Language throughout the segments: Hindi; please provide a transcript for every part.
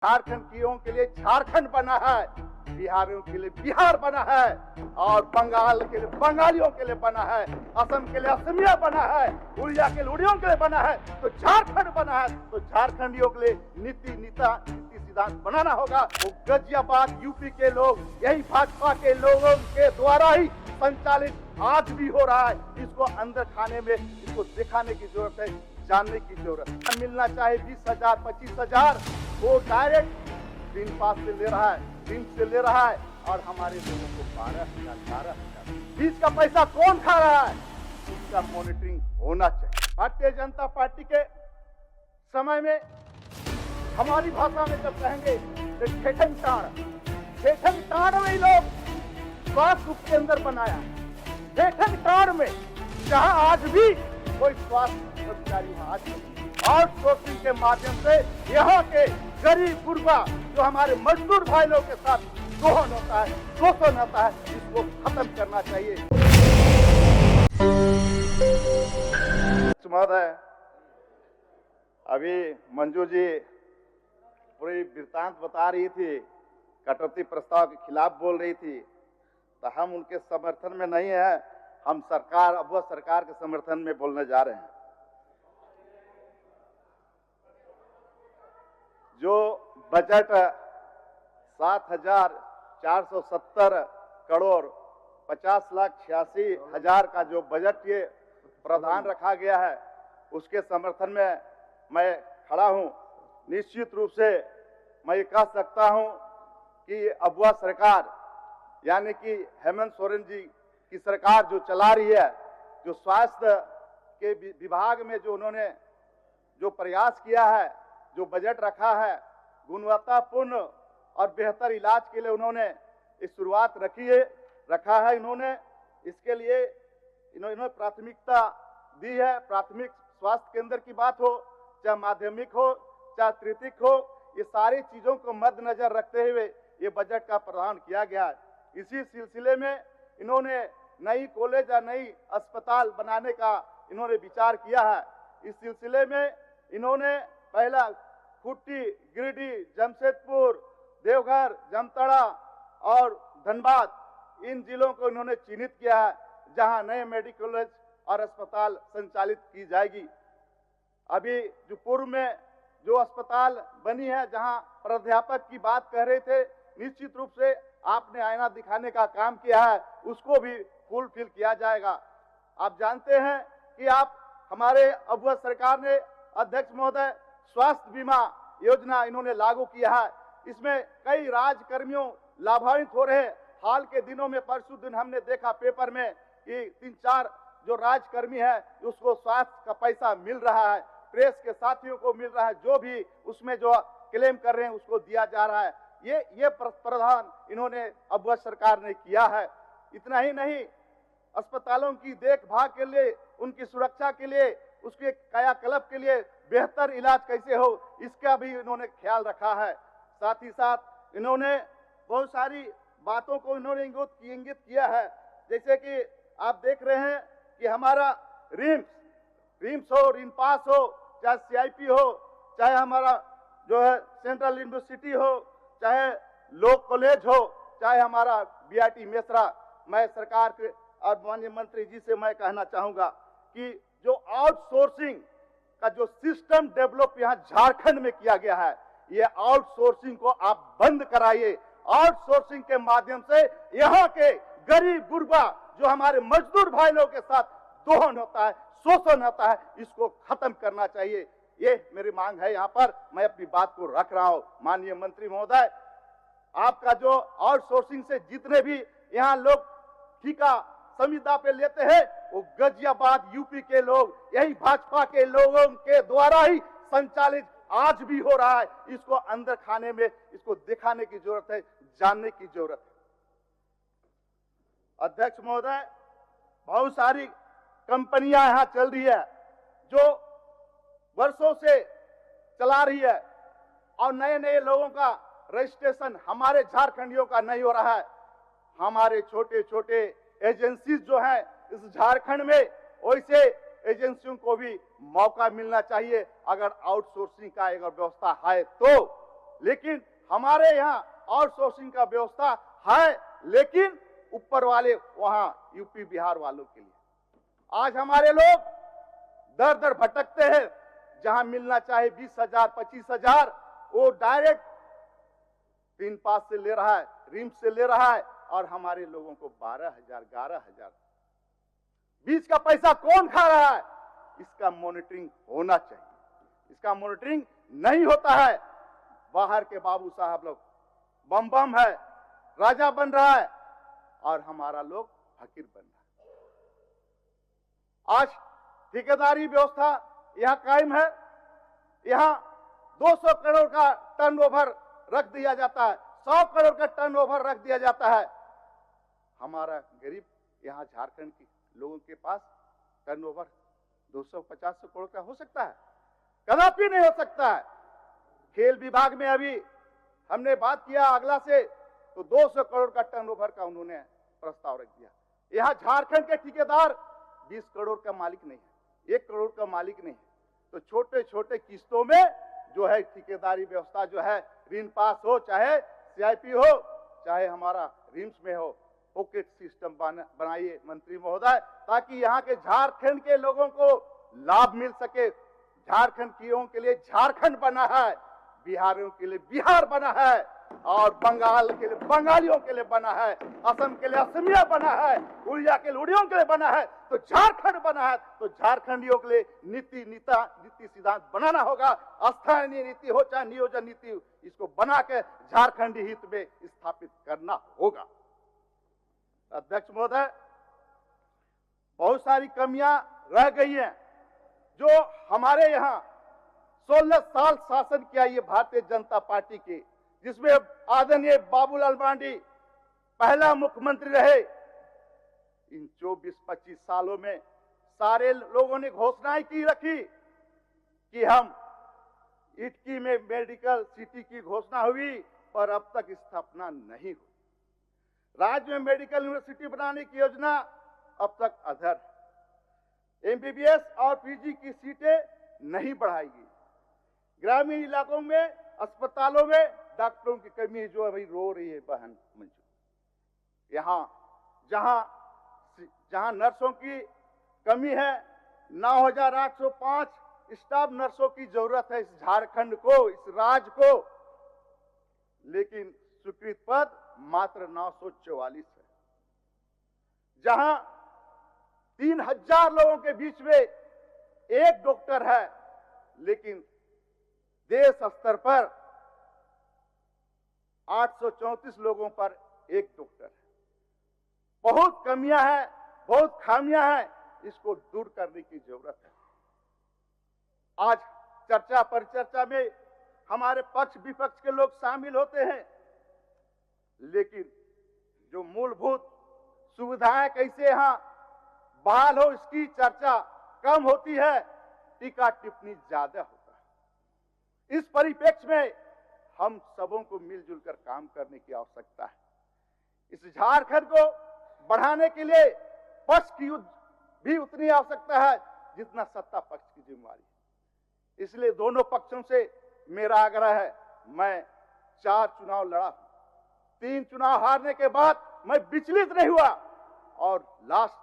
झारखंडियों के लिए झारखंड बना है, बिहारियों के लिए बिहार बना है और बंगाल के लिए बंगालियों के लिए बना है, असम के लिए असमिया बना है, उड़िया के लिए उड़ियों के लिए बना है, तो झारखंड बना है। तो झारखंडियों के लिए नीति सिद्धांत बनाना होगा। वो गाजियाबाद यूपी के लोग यही भाजपा के लोगों के द्वारा ही संचालित आज भी हो रहा है। इसको अंदर खाने में इसको दिखाने की जरूरत है, जानने की जरूरत है। मिलना चाहे 20,000 25,000 वो डायरेक्ट ग्रीन पास से ले रहा है, ड्रीम से ले रहा है और हमारे लोगों को 12,000 बीच का पैसा कौन खा रहा है, इसका मॉनिटरिंग होना चाहिए। भारतीय जनता पार्टी के समय में हमारी भाषा में जब कहेंगे तो ठेठन टाड़ में लोग स्वास्थ्य उपकेंद्र बनाया, ठेठन टाड़ में जहां आज भी कोई स्वास्थ्य कर्मचारी आज आउटसोर्सिंग के माध्यम से यहाँ के गरीब गुरबा जो हमारे मजदूर भाई लोग के साथ दोहन होता है, शोषण होता है, इसको खत्म करना चाहिए। महोदय, अभी मंजू जी पूरी वृत्तांत बता रही थी, कटौती प्रस्ताव के खिलाफ बोल रही थी, तो हम उनके समर्थन में नहीं है, हम अब सरकार के समर्थन में बोलने जा रहे हैं। जो बजट 7,470 करोड़ 50,86,000 का जो बजट ये प्रावधान रखा गया है, उसके समर्थन में मैं खड़ा हूं। निश्चित रूप से मैं ये कह सकता हूं कि अबुआ सरकार यानी कि हेमंत सोरेन जी की सरकार जो चला रही है, जो स्वास्थ्य के विभाग में जो उन्होंने जो प्रयास किया है, जो बजट रखा है, गुणवत्तापूर्ण और बेहतर इलाज के लिए उन्होंने इस शुरुआत रखा है। इन्होंने इसके लिए इन्होंने प्राथमिकता दी है। प्राथमिक स्वास्थ्य केंद्र की बात हो, चाहे माध्यमिक हो, चाहे तृतीयक हो, ये सारी चीजों को मद्देनजर रखते हुए ये बजट का प्रावधान किया गया है। इसी सिलसिले में इन्होंने नई कॉलेज या नई अस्पताल बनाने का इन्होंने विचार किया है। इस सिलसिले में इन्होंने पहला खुट्टी, गिरिडीह, जमशेदपुर, देवघर, जामताड़ा और धनबाद इन जिलों को इन्होंने चिन्हित किया है जहां नए मेडिकल कॉलेज और अस्पताल संचालित की जाएगी। अभी जो पूर्व में जो अस्पताल बनी है, जहां प्राध्यापक की बात कह रहे थे, निश्चित रूप से आपने आईना दिखाने का काम किया है, उसको भी फुलफिल किया जाएगा। आप जानते हैं कि आप हमारे अबुआ सरकार ने अध्यक्ष महोदय स्वास्थ्य बीमा योजना इन्होंने लागू किया है। इसमें कई राजकर्मियों लाभान्वित हो रहे हैं। हाल के दिनों में परसों दिन हमने देखा पेपर में कि 3-4 जो राजकर्मी है उसको स्वास्थ्य का पैसा मिल रहा है, प्रेस के साथियों को मिल रहा है, जो भी उसमें जो क्लेम कर रहे हैं उसको दिया जा रहा है। ये प्रावधान इन्होंने अबुआ सरकार ने किया है। इतना ही नहीं, अस्पतालों की देखभाल के लिए, उनकी सुरक्षा के लिए, उसके कायाकल्प के लिए बेहतर इलाज कैसे हो, इसका भी इन्होंने ख्याल रखा है। साथ ही साथ इन्होंने बहुत सारी बातों को इन्होंने इंगित किया है। जैसे कि आप देख रहे हैं कि हमारा रिम्स हो, रिनपास हो, चाहे CIP हो, चाहे हमारा जो है सेंट्रल यूनिवर्सिटी हो, चाहे लॉ कॉलेज हो, चाहे हमारा BIT मेसरा, मैं सरकार के और माननीय मंत्री जी से मैं कहना चाहूंगा कि जो आउटसोर्सिंग का जो सिस्टम डेवलप यहाँ झारखंड में किया गया है, ये आउटसोर्सिंग को आप बंद कराइए। आउटसोर्सिंग के माध्यम से यहाँ के गरीब गुरबा जो हमारे मजदूर भाई लोगों के साथ दोहन होता है, शोषण होता है, इसको खत्म करना चाहिए। ये मेरी मांग है। यहाँ पर मैं अपनी बात को रख रहा हूँ। माननीय मंत्री महोदय, आपका जो आउटसोर्सिंग से जितने भी यहाँ लोग ठेका संविदा पे लेते हैं, वो गाजियाबाद यूपी के लोग यही भाजपा के लोगों के द्वारा ही संचालित आज भी हो रहा है। इसको अंदर खाने में इसको दिखाने की जरूरत है, जानने की जरूरत है। अध्यक्ष महोदय, बहुत सारी कंपनियां यहाँ चल रही है जो वर्षों से चला रही है और नए लोगों का रजिस्ट्रेशन हमारे झारखंडियों का नहीं हो रहा है। हमारे छोटे छोटे एजेंसीज जो हैं इस झारखंड में, वैसे एजेंसियों को भी मौका मिलना चाहिए। अगर आउटसोर्सिंग का अगर व्यवस्था है तो लेकिन हमारे यहाँ आउटसोर्सिंग का व्यवस्था है, लेकिन ऊपर वाले वहां यूपी बिहार वालों के लिए। आज हमारे लोग दर दर भटकते हैं, जहां मिलना चाहे 20,000 25,000 वो डायरेक्ट 3 पास से ले रहा है, रिम्स से ले रहा है, और हमारे लोगों को 12,000 11,000। बीच का पैसा कौन खा रहा है? इसका मॉनिटरिंग होना चाहिए। इसका मॉनिटरिंग नहीं होता है। बाहर के बाबू साहब लोग बम बम है, राजा बन रहा है, और हमारा लोग फकीर बन रहा है। आज ठेकेदारी व्यवस्था यहां कायम है। यहां 200 करोड़ का टर्नओवर रख दिया जाता है, 100 करोड़ का टर्नओवर रख दिया जाता है। हमारा गरीब यहां झारखंड के लोगों के पास टर्नओवर 250 करोड़ का हो सकता है? कदापि नहीं हो सकता है। खेल विभाग में अभी हमने बात किया अगला से, तो 200 करोड़ का टर्नओवर का उन्होंने प्रस्ताव रख दिया। यहां झारखंड के ठेकेदार 20 करोड़ का मालिक नहीं है, 1 करोड़ का मालिक नहीं है। तो छोटे छोटे किस्तों में जो है ठेकेदारी व्यवस्था जो है, ऋण पास हो, चाहे सीआईपी हो, चाहे हमारा रिम्स में हो, पॉकेट सिस्टम बनाइए मंत्री महोदय, ताकि यहाँ के झारखंड के लोगों को लाभ मिल सके। झारखंड के लोगों के लिए झारखंड बना है, बिहारियों के लिए बिहार बना है, और बंगाल के लिए बंगालियों के लिए बना है, असम के लिए असमिया बना है, उड़िया के लिए उड़ियों के लिए बना है, तो झारखंड बना है। तो झारखंडियों के लिए नीति सिद्धांत बनाना होगा। स्थानीय नीति हो चाहे नियोजन नीति, इसको बना के झारखंडी हित में स्थापित करना होगा। अध्यक्ष महोदय, बहुत सारी कमियां रह गई हैं जो हमारे यहाँ 16 साल शासन किया ये भारतीय जनता पार्टी के, जिसमें आदरणीय बाबूलाल मरांडी पहला मुख्यमंत्री रहे। इन 24-25 सालों में सारे लोगों ने घोषणाएं की रखी कि हम इटकी में मेडिकल सिटी की घोषणा हुई, पर अब तक स्थापना नहीं हुई। राज्य में मेडिकल यूनिवर्सिटी बनाने की योजना अब तक अधर है। एमबीबीएस और पीजी की सीटें नहीं बढ़ाएगी। ग्रामीण इलाकों में अस्पतालों में डॉक्टरों की कमी जो अभी रो रही है बहन मंजू। यहाँ जहां नर्सों की कमी है, 9,805 स्टाफ नर्सों की जरूरत है इस झारखंड को, इस राज्य को, लेकिन स्वीकृत पद मात्र 944 है। जहां 3,000 लोगों के बीच में एक डॉक्टर है, लेकिन देश स्तर पर 834 लोगों पर एक डॉक्टर है। बहुत कमियां हैं, बहुत खामियां हैं, इसको दूर करने की जरूरत है। आज चर्चा परिचर्चा में हमारे पक्ष विपक्ष के लोग शामिल होते हैं, लेकिन जो मूलभूत सुविधाएं कैसे यहां बहाल हो, इसकी चर्चा कम होती है, टीका टिप्पणी ज्यादा होता है। इस परिप्रेक्ष्य में हम सबों को मिलजुल कर काम करने की आवश्यकता है। इस झारखंड को बढ़ाने के लिए पक्ष की भी उतनी आवश्यकता है जितना सत्ता पक्ष की जिम्मेवारी है। इसलिए दोनों पक्षों से मेरा आग्रह है, मैं 4 चुनाव लड़ा, 3 चुनाव हारने के बाद मैं विचलित नहीं हुआ और लास्ट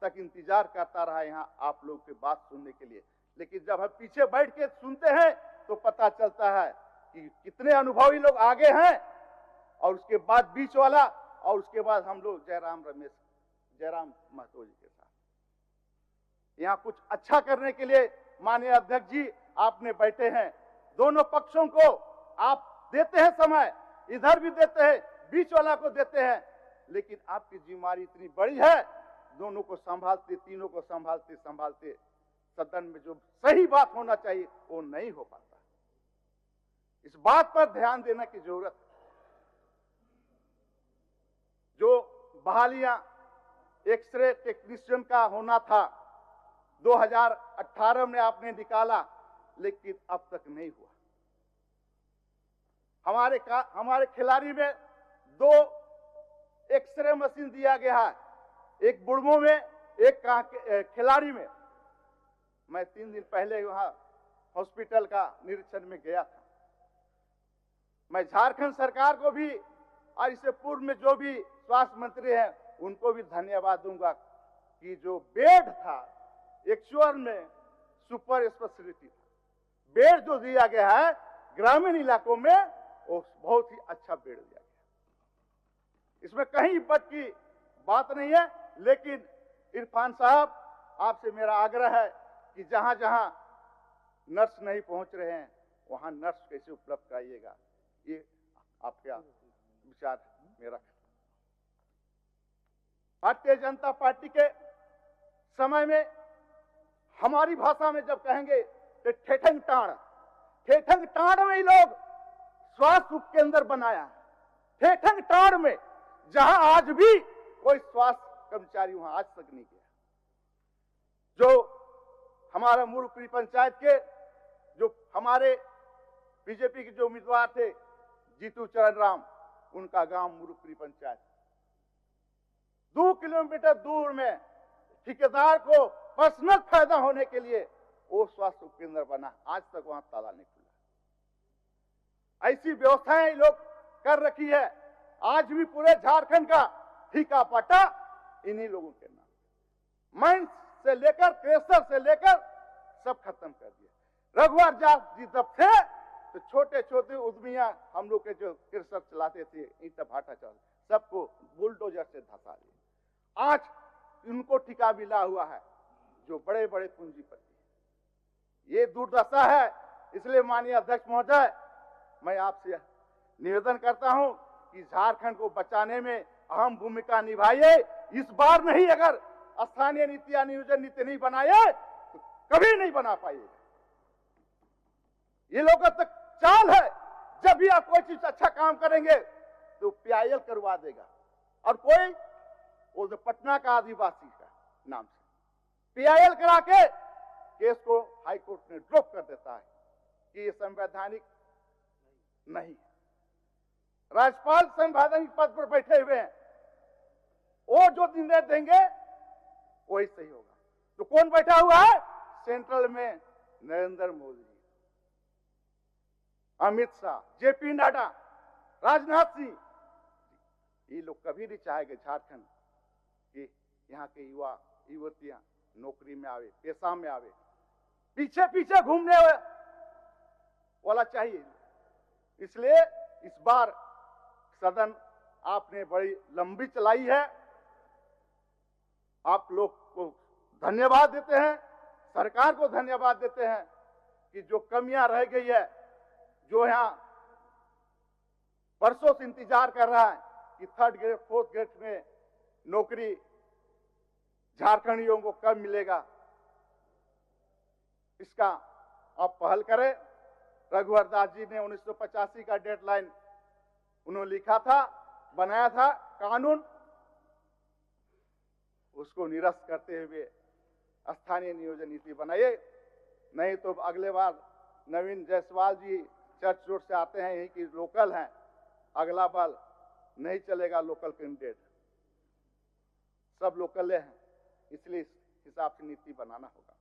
तक इंतजार करता रहा यहां आप लोगों की बात सुनने के लिए। लेकिन जब हम पीछे बैठ के सुनते हैं तो पता चलता है कि कितने अनुभवी लोग आगे हैं, और उसके बाद बीच वाला, और उसके बाद हम लोग जयराम महतो जी के साथ यहाँ कुछ अच्छा करने के लिए। माननीय अध्यक्ष जी, आपने बैठे हैं, दोनों पक्षों को आप देते हैं समय, इधर भी देते हैं, बीच वाला को देते हैं, लेकिन आपकी जिम्मेदारी इतनी बड़ी है, दोनों को संभालते, तीनों को संभालते संभालते सदन में जो सही बात होना चाहिए वो नहीं हो पाता। इस बात पर ध्यान देने की जरूरत है। जो बहालियां एक्सरे टेक्नीशियन का होना था 2018 में आपने निकाला, लेकिन अब तक नहीं हुआ। हमारे खिलाड़ी में 2 एक्सरे मशीन दिया गया है, एक बुढ़मो में, एक खिलाड़ी में। मैं 3 दिन पहले वहां हॉस्पिटल का निरीक्षण में गया था। मैं झारखंड सरकार को भी और इससे पूर्व में जो भी स्वास्थ्य मंत्री हैं उनको भी धन्यवाद दूंगा कि जो बेड था एक्चुअल में सुपर स्पेशलिटी था, बेड जो दिया गया है ग्रामीण इलाकों में वो बहुत ही अच्छा बेड दिया गया। इसमें कहीं बच की बात नहीं है, लेकिन इरफान साहब आपसे मेरा आग्रह है कि जहां जहां नर्स नहीं पहुंच रहे हैं वहां नर्स कैसे उपलब्ध कराइएगा, ये आपका विचार मेरा। भारतीय जनता पार्टी के समय में हमारी भाषा में जब कहेंगे तो ठेठंग टाण में ही लोग स्वास्थ्य उप केंद्र बनाया। ठेठंग टाण में जहां आज भी कोई स्वास्थ्य कर्मचारी वहां आज तक नहीं गया। जो हमारा मुरुपरी पंचायत के जो हमारे बीजेपी के जो उम्मीदवार थे जीतू चरण राम, उनका गांव मुरुपरी पंचायत 2 किलोमीटर दूर में ठेकेदार को पर्सनल फायदा होने के लिए वो स्वास्थ्य केंद्र बना, आज तक वहां ताला नहीं खुला। ऐसी व्यवस्थाएं लोग कर रखी है। आज भी पूरे झारखंड का ठीका पट्टा इन्हीं लोगों के नाम, माइंस से लेकर क्रेशर से लेकर सब खत्म कर दिया। रघुवर जाट जी जब थे तो छोटे छोटे उद्यमियां हम लोग के जो क्रेशर चलाते थे, ईंटा भाटा चलाते, सबको बुलडोजर से धसा दिया। आज उनको ठिका मिला हुआ है जो बड़े बड़े पूंजीपति। ये दुर्दशा है। इसलिए माननीय अध्यक्ष महोदय, मैं आपसे निवेदन करता हूं कि झारखंड को बचाने में अहम भूमिका निभाइए। इस बार नहीं, अगर स्थानीय नीति या नियोजन नीति नहीं बनाए तो कभी नहीं बना पाइएगा। ये लोगों तक चाल है, जब भी आप कोई चीज अच्छा काम करेंगे तो PIL करवा देगा, और कोई वो जो पटना का आदिवासी का नाम से PIL करा के केस को हाई कोर्ट में ड्रॉप कर देता है कि ये संवैधानिक नहीं। राज्यपाल संवैधानिक पद पर बैठे हुए हैं, वो जो निर्णय देंगे वही सही होगा। तो कौन बैठा हुआ है सेंट्रल में? नरेंद्र मोदी, अमित शाह, JP नड्डा, राजनाथ सिंह। ये लोग कभी नहीं चाहेंगे झारखंड कि यहाँ के युवा युवतियां नौकरी में आवे, पेशा में आवे। पीछे पीछे घूमने वाला चाहिए। इसलिए इस बार सदन आपने बड़ी लंबी चलाई है। आप लोग को धन्यवाद देते हैं, सरकार को धन्यवाद देते हैं कि जो कमियां रह गई है, जो यहां वर्षों से इंतजार कर रहा है कि 3rd ग्रेड 4th ग्रेड में नौकरी झारखंडियों को कब मिलेगा, इसका आप पहल करें। रघुवर दास जी ने 1985 का डेडलाइन उन्होंने लिखा था, बनाया था कानून, उसको निरस्त करते हुए स्थानीय नियोजन नीति बनाइए। नहीं तो अगले बार नवीन जायसवाल जी चर्च रोड से आते हैं, यही की लोकल हैं, अगला बार नहीं चलेगा लोकल कैंडिडेट, सब लोकल हैं। इसलिए इस हिसाब से नीति बनाना होगा।